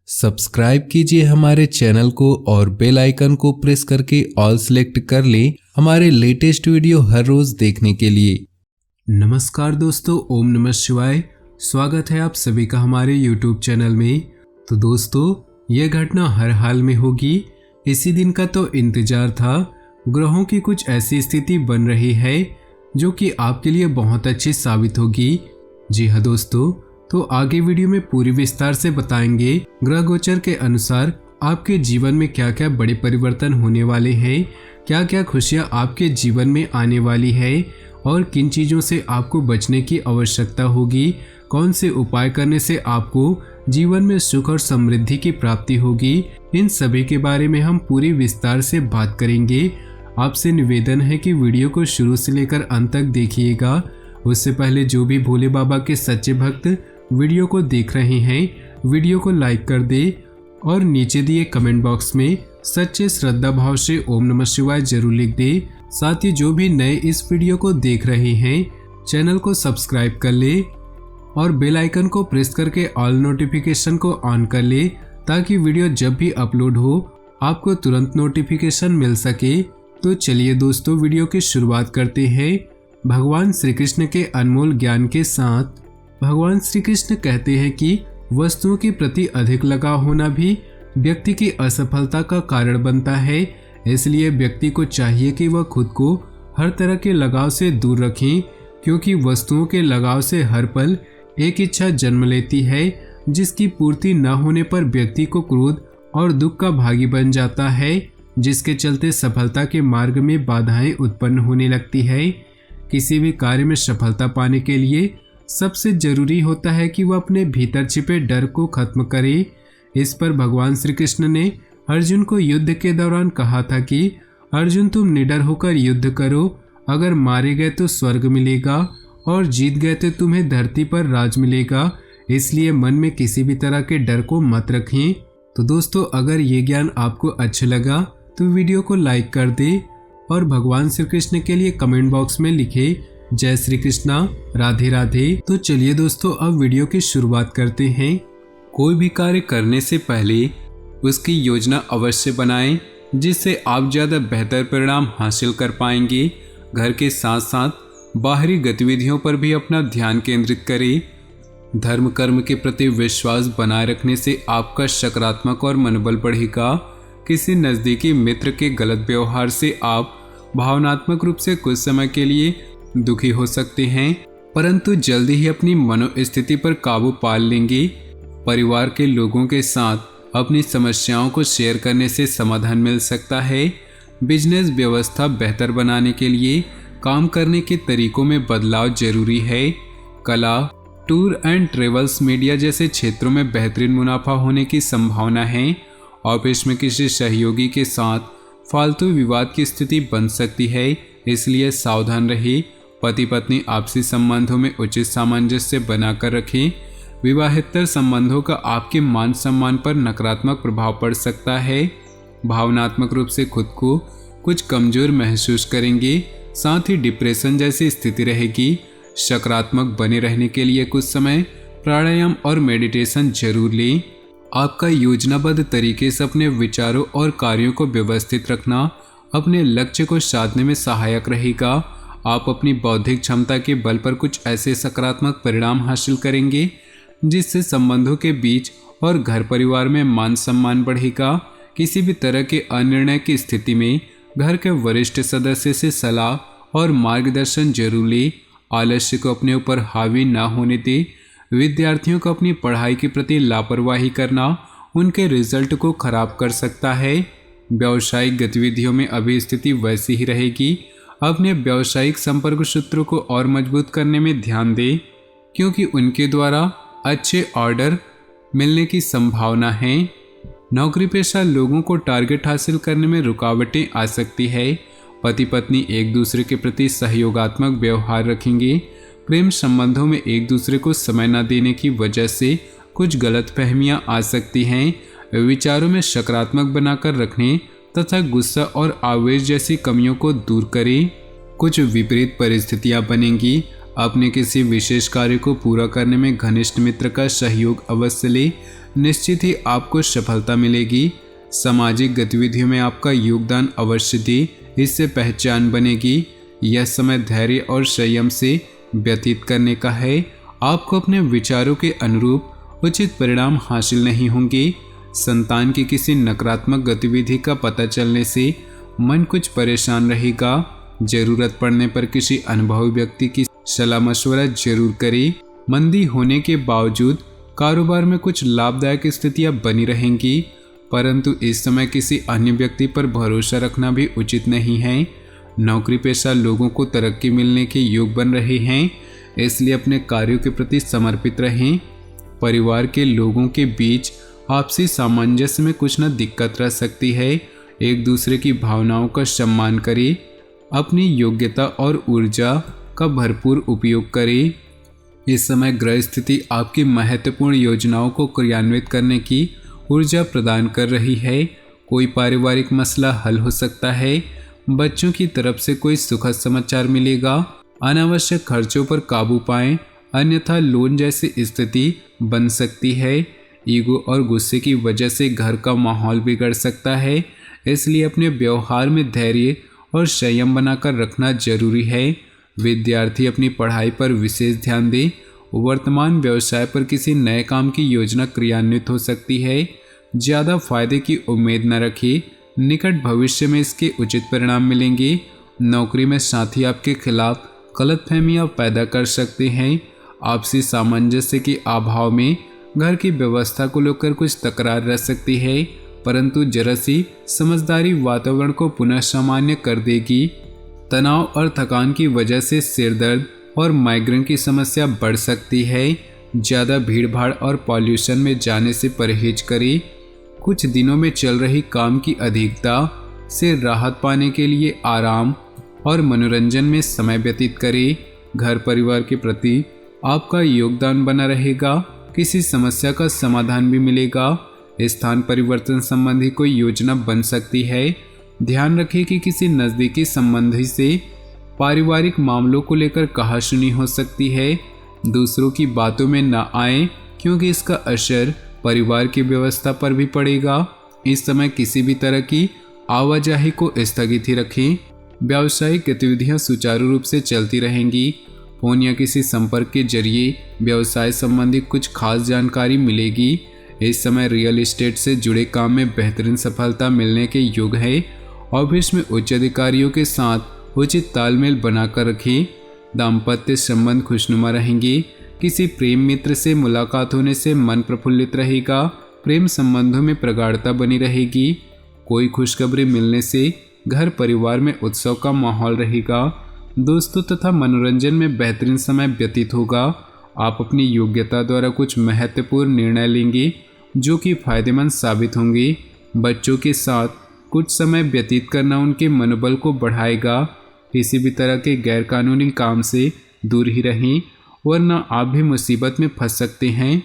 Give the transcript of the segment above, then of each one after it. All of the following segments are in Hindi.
सब्सक्राइब कीजिए हमारे चैनल को और बेल आइकन को प्रेस करके ऑल सेलेक्ट कर लें हमारे लेटेस्ट वीडियो हर रोज देखने के लिए। नमस्कार दोस्तों, ओम नमः शिवाय। स्वागत है आप सभी का हमारे यूट्यूब चैनल में। तो दोस्तों, यह घटना हर हाल में होगी, इसी दिन का तो इंतजार था। ग्रहों की कुछ ऐसी स्थिति बन रही है जो कि आपके लिए बहुत अच्छी साबित होगी। जी हाँ दोस्तों, तो आगे वीडियो में पूरी विस्तार से बताएंगे ग्रह गोचर के अनुसार आपके जीवन में क्या क्या बड़े परिवर्तन होने वाले हैं, क्या क्या खुशियां आपके जीवन में आने वाली है और किन चीज़ों से आपको बचने की आवश्यकता होगी, कौन से उपाय करने से आपको जीवन में सुख और समृद्धि की प्राप्ति होगी। इन सभी के बारे में हम पूरी विस्तार से बात करेंगे। आपसे निवेदन है कि वीडियो को शुरू से लेकर अंत तक देखिएगा। उससे पहले जो भी भोले बाबा के सच्चे भक्त वीडियो को देख रहे हैं, वीडियो को लाइक कर दे और नीचे दिए कमेंट बॉक्स में सच्चे श्रद्धा भाव से ओम नमः शिवाय जरूर लिख दे। साथ ही जो भी नए इस वीडियो को देख रहे हैं, चैनल को सब्सक्राइब कर ले और बेल आइकन को प्रेस करके ऑल नोटिफिकेशन को ऑन कर ले, ताकि वीडियो जब भी अपलोड हो आपको तुरंत नोटिफिकेशन मिल सके। तो चलिए दोस्तों, वीडियो की शुरुआत करते हैं भगवान श्री कृष्ण के अनमोल ज्ञान के साथ। भगवान श्री कृष्ण कहते हैं कि वस्तुओं के प्रति अधिक लगाव होना भी व्यक्ति की असफलता का कारण बनता है। इसलिए व्यक्ति को चाहिए कि वह खुद को हर तरह के लगाव से दूर रखें, क्योंकि वस्तुओं के लगाव से हर पल एक इच्छा जन्म लेती है, जिसकी पूर्ति न होने पर व्यक्ति को क्रोध और दुख का भागी बन जाता है, जिसके चलते सफलता के मार्ग में बाधाएं उत्पन्न होने लगती है। किसी भी कार्य में सफलता पाने के लिए सबसे जरूरी होता है कि वह अपने भीतर छिपे डर को खत्म करे। इस पर भगवान श्री कृष्ण ने अर्जुन को युद्ध के दौरान कहा था कि अर्जुन, तुम निडर होकर युद्ध करो। अगर मारे गए तो स्वर्ग मिलेगा और जीत गए तो तुम्हें धरती पर राज मिलेगा। इसलिए मन में किसी भी तरह के डर को मत रखें। तो दोस्तों, अगर ये ज्ञान आपको अच्छा लगा तो वीडियो को लाइक कर दे और भगवान श्री कृष्ण के लिए कमेंट बॉक्स में लिखे जय श्री कृष्णा, राधे राधे। तो चलिए दोस्तों, अब वीडियो की शुरुआत करते हैं। कोई भी कार्य करने से पहले उसकी योजना अवश्य बनाएं, जिससे आप ज़्यादा बेहतर परिणाम हासिल कर पाएंगे। घर के साथ साथ बाहरी गतिविधियों पर भी अपना ध्यान केंद्रित करें। धर्म कर्म के प्रति विश्वास बनाए रखने से आपका सकारात्मक और मनोबल बढ़ेगा। किसी नज़दीकी मित्र के गलत व्यवहार से आप भावनात्मक रूप से कुछ समय के लिए दुखी हो सकते हैं, परंतु जल्दी ही अपनी मनोस्थिति पर काबू पा लेंगे। परिवार के लोगों के साथ अपनी समस्याओं को शेयर करने से समाधान मिल सकता है। बिजनेस व्यवस्था बेहतर बनाने के लिए काम करने के तरीकों में बदलाव जरूरी है। कला, टूर एंड ट्रेवल्स, मीडिया जैसे क्षेत्रों में बेहतरीन मुनाफा होने की संभावना है। ऑफिस में किसी सहयोगी के साथ फालतू विवाद की स्थिति बन सकती है, इसलिए सावधान रहिए। पति पत्नी आपसी संबंधों में उचित सामंजस्य बनाकर रखें। विवाहेतर संबंधों का आपके मान सम्मान पर नकारात्मक प्रभाव पड़ सकता है। भावनात्मक रूप से खुद को कुछ कमजोर महसूस करेंगे, साथ ही डिप्रेशन जैसी स्थिति रहेगी। सकारात्मक बने रहने के लिए कुछ समय प्राणायाम और मेडिटेशन जरूर लें। आपका योजनाबद्ध तरीके से अपने विचारों और कार्यों को व्यवस्थित रखना अपने लक्ष्य को साधने में सहायक रहेगा। आप अपनी बौद्धिक क्षमता के बल पर कुछ ऐसे सकारात्मक परिणाम हासिल करेंगे जिससे संबंधों के बीच और घर परिवार में मान सम्मान बढ़ेगा। किसी भी तरह के अनिर्णय की स्थिति में घर के वरिष्ठ सदस्य से सलाह और मार्गदर्शन जरूर लें। आलस्य को अपने ऊपर हावी न होने दें। विद्यार्थियों को अपनी पढ़ाई के प्रति लापरवाही करना उनके रिजल्ट को खराब कर सकता है। व्यावसायिक गतिविधियों में अभी स्थिति वैसी ही रहेगी। अपने व्यावसायिक संपर्क सूत्रों को और मजबूत करने में ध्यान दें, क्योंकि उनके द्वारा अच्छे ऑर्डर मिलने की संभावना है। नौकरी पेशा लोगों को टारगेट हासिल करने में रुकावटें आ सकती है। पति पत्नी एक दूसरे के प्रति सहयोगात्मक व्यवहार रखेंगे। प्रेम संबंधों में एक दूसरे को समय न देने की वजह से कुछ गलतफहमियां आ सकती हैं। विचारों में सकारात्मक बनाकर रखने तथा गुस्सा और आवेश जैसी कमियों को दूर करें। कुछ विपरीत परिस्थितियां बनेंगी। अपने किसी विशेष कार्य को पूरा करने में घनिष्ठ मित्र का सहयोग अवश्य ले, निश्चित ही आपको सफलता मिलेगी। सामाजिक गतिविधियों में आपका योगदान अवश्य दे, इससे पहचान बनेगी। यह समय धैर्य और संयम से व्यतीत करने का है। आपको अपने विचारों के अनुरूप उचित परिणाम हासिल नहीं होंगे। संतान की किसी नकारात्मक गतिविधि का पता चलने से मन कुछ परेशान रहेगा। जरूरत पड़ने पर किसी अनुभवी व्यक्ति की सलाह मशवरा जरूर करें। मंदी होने के बावजूद कारोबार में कुछ लाभदायक स्थितियां बनी रहेंगी, परंतु इस समय किसी अन्य व्यक्ति पर भरोसा रखना भी उचित नहीं है। नौकरी पेशा लोगों को तरक्की मिलने के योग बन रहे हैं, इसलिए अपने कार्यों के प्रति समर्पित रहें। परिवार के लोगों के बीच आपसी सामंजस्य में कुछ न दिक्कत रह सकती है। एक दूसरे की भावनाओं का सम्मान करें। अपनी योग्यता और ऊर्जा का भरपूर उपयोग करें। इस समय ग्रह स्थिति आपकी महत्वपूर्ण योजनाओं को क्रियान्वित करने की ऊर्जा प्रदान कर रही है। कोई पारिवारिक मसला हल हो सकता है। बच्चों की तरफ से कोई सुखद समाचार मिलेगा। अनावश्यक खर्चों पर काबू पाएं, अन्यथा लोन जैसी स्थिति बन सकती है। ईगो और गुस्से की वजह से घर का माहौल बिगड़ सकता है, इसलिए अपने व्यवहार में धैर्य और संयम बनाकर रखना जरूरी है। विद्यार्थी अपनी पढ़ाई पर विशेष ध्यान दें। वर्तमान व्यवसाय पर किसी नए काम की योजना क्रियान्वित हो सकती है। ज़्यादा फायदे की उम्मीद न रखें, निकट भविष्य में इसके उचित परिणाम मिलेंगे। नौकरी में साथी आपके खिलाफ गलतफहमियां पैदा कर सकते हैं। आपसी सामंजस्य के अभाव में घर की व्यवस्था को लेकर कुछ तकरार रह सकती है, परंतु जरा सी समझदारी वातावरण को पुनः सामान्य कर देगी। तनाव और थकान की वजह से सिर दर्द और माइग्रेन की समस्या बढ़ सकती है। ज़्यादा भीड़भाड़ और पॉल्यूशन में जाने से परहेज करें। कुछ दिनों में चल रही काम की अधिकता से राहत पाने के लिए आराम और मनोरंजन में समय व्यतीत करें। घर परिवार के प्रति आपका योगदान बना रहेगा। किसी समस्या का समाधान भी मिलेगा। स्थान परिवर्तन संबंधी कोई योजना बन सकती है। ध्यान रखें कि किसी नज़दीकी संबंधी से पारिवारिक मामलों को लेकर कहासुनी हो सकती है। दूसरों की बातों में न आए, क्योंकि इसका असर परिवार की व्यवस्था पर भी पड़ेगा। इस समय किसी भी तरह की आवाजाही को स्थगित ही रखें। व्यावसायिक गतिविधियां सुचारू रूप से चलती रहेंगी। फोन या किसी संपर्क के जरिए व्यवसाय संबंधी कुछ खास जानकारी मिलेगी। इस समय रियल एस्टेट से जुड़े काम में बेहतरीन सफलता मिलने के योग है। ऑफिस में उच्च अधिकारियों के साथ उचित तालमेल बनाकर रखें। दाम्पत्य संबंध खुशनुमा रहेंगे। किसी प्रेम मित्र से मुलाकात होने से मन प्रफुल्लित रहेगा। प्रेम संबंधों में प्रगाढ़ता बनी रहेगी। कोई खुशखबरी मिलने से घर परिवार में उत्सव का माहौल रहेगा। दोस्तों तथा मनोरंजन में बेहतरीन समय व्यतीत होगा। आप अपनी योग्यता द्वारा कुछ महत्वपूर्ण निर्णय लेंगे जो कि फायदेमंद साबित होंगे। बच्चों के साथ कुछ समय व्यतीत करना उनके मनोबल को बढ़ाएगा। किसी भी तरह के गैरकानूनी काम से दूर ही रहें, वरना आप भी मुसीबत में फंस सकते हैं।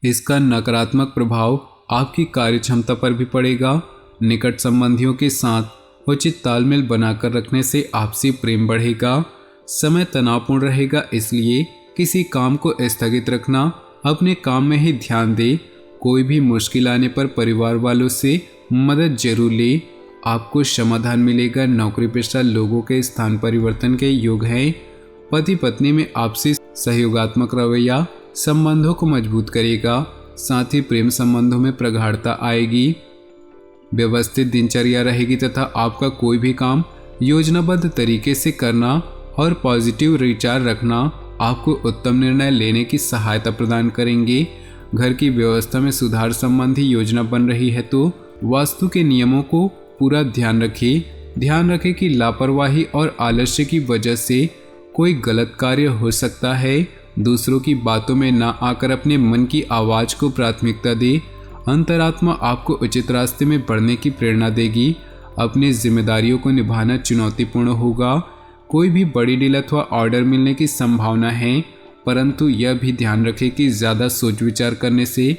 इसका नकारात्मक प्रभाव आपकी कार्यक्षमता पर भी पड़ेगा। निकट संबंधियों के साथ उचित तालमेल बनाकर रखने से आपसी प्रेम बढ़ेगा। समय तनावपूर्ण रहेगा, इसलिए किसी काम को स्थगित रखना, अपने काम में ही ध्यान दें। कोई भी मुश्किल आने पर परिवार वालों से मदद जरूर लें, आपको समाधान मिलेगा। नौकरी पेशा लोगों के स्थान परिवर्तन के योग हैं। पति पत्नी में आपसी सहयोगात्मक रवैया संबंधों को मजबूत करेगा। साथ ही प्रेम संबंधों में प्रगाढ़ता आएगी। व्यवस्थित दिनचर्या रहेगी तथा आपका कोई भी काम योजनाबद्ध तरीके से करना और पॉजिटिव विचार रखना आपको उत्तम निर्णय लेने की सहायता प्रदान करेंगे। घर की व्यवस्था में सुधार संबंधी योजना बन रही है तो वास्तु के नियमों को पूरा ध्यान रखें कि लापरवाही और आलस्य की वजह से कोई गलत कार्य हो सकता है। दूसरों की बातों में ना आकर अपने मन की आवाज़ को प्राथमिकता दे। अंतरात्मा आपको उचित रास्ते में बढ़ने की प्रेरणा देगी। अपनी जिम्मेदारियों को निभाना चुनौतीपूर्ण होगा। कोई भी बड़ी डील अथवा ऑर्डर मिलने की संभावना है, परंतु यह भी ध्यान रखें कि ज़्यादा सोच विचार करने से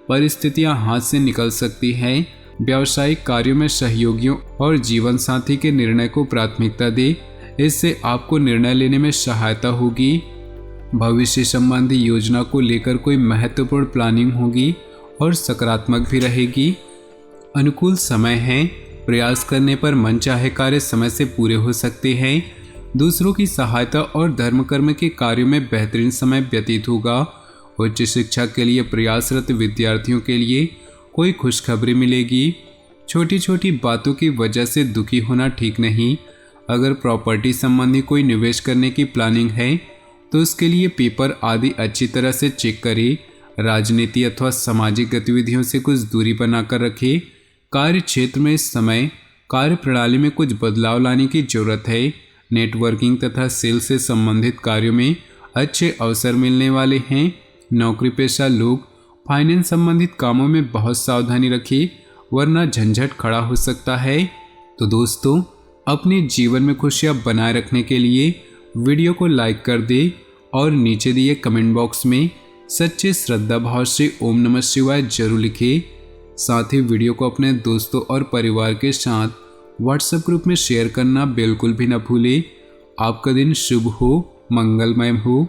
परिस्थितियां हाथ से निकल सकती हैं। व्यावसायिक कार्यों में सहयोगियों और जीवन साथी के निर्णय को प्राथमिकता दें, इससे आपको निर्णय लेने में सहायता होगी। भविष्य संबंधी योजना को लेकर कोई महत्वपूर्ण प्लानिंग होगी और सकारात्मक भी रहेगी। अनुकूल समय है, प्रयास करने पर मनचाहे कार्य समय से पूरे हो सकते हैं। दूसरों की सहायता और धर्म कर्म के कार्यों में बेहतरीन समय व्यतीत होगा। उच्च शिक्षा के लिए प्रयासरत विद्यार्थियों के लिए कोई खुशखबरी मिलेगी। छोटी छोटी बातों की वजह से दुखी होना ठीक नहीं। अगर प्रॉपर्टी संबंधी कोई निवेश करने की प्लानिंग है तो उसके लिए पेपर आदि अच्छी तरह से चेक करें। राजनीति अथवा सामाजिक गतिविधियों से कुछ दूरी बनाकर रखें। कार्य क्षेत्र में इस समय कार्य प्रणाली में कुछ बदलाव लाने की जरूरत है। नेटवर्किंग तथा सेल से संबंधित कार्यों में अच्छे अवसर मिलने वाले हैं। नौकरी पेशा लोग फाइनेंस संबंधित कामों में बहुत सावधानी रखें, वरना झंझट खड़ा हो सकता है। तो दोस्तों, अपने जीवन में खुशियां बनाए रखने के लिए वीडियो को लाइक कर दे और नीचे दिए कमेंट बॉक्स में सच्चे श्रद्धा भाव से ओम नमः शिवाय जरूर लिखें। साथ ही वीडियो को अपने दोस्तों और परिवार के साथ व्हाट्सएप ग्रुप में शेयर करना बिल्कुल भी न भूलें। आपका दिन शुभ हो, मंगलमय हो।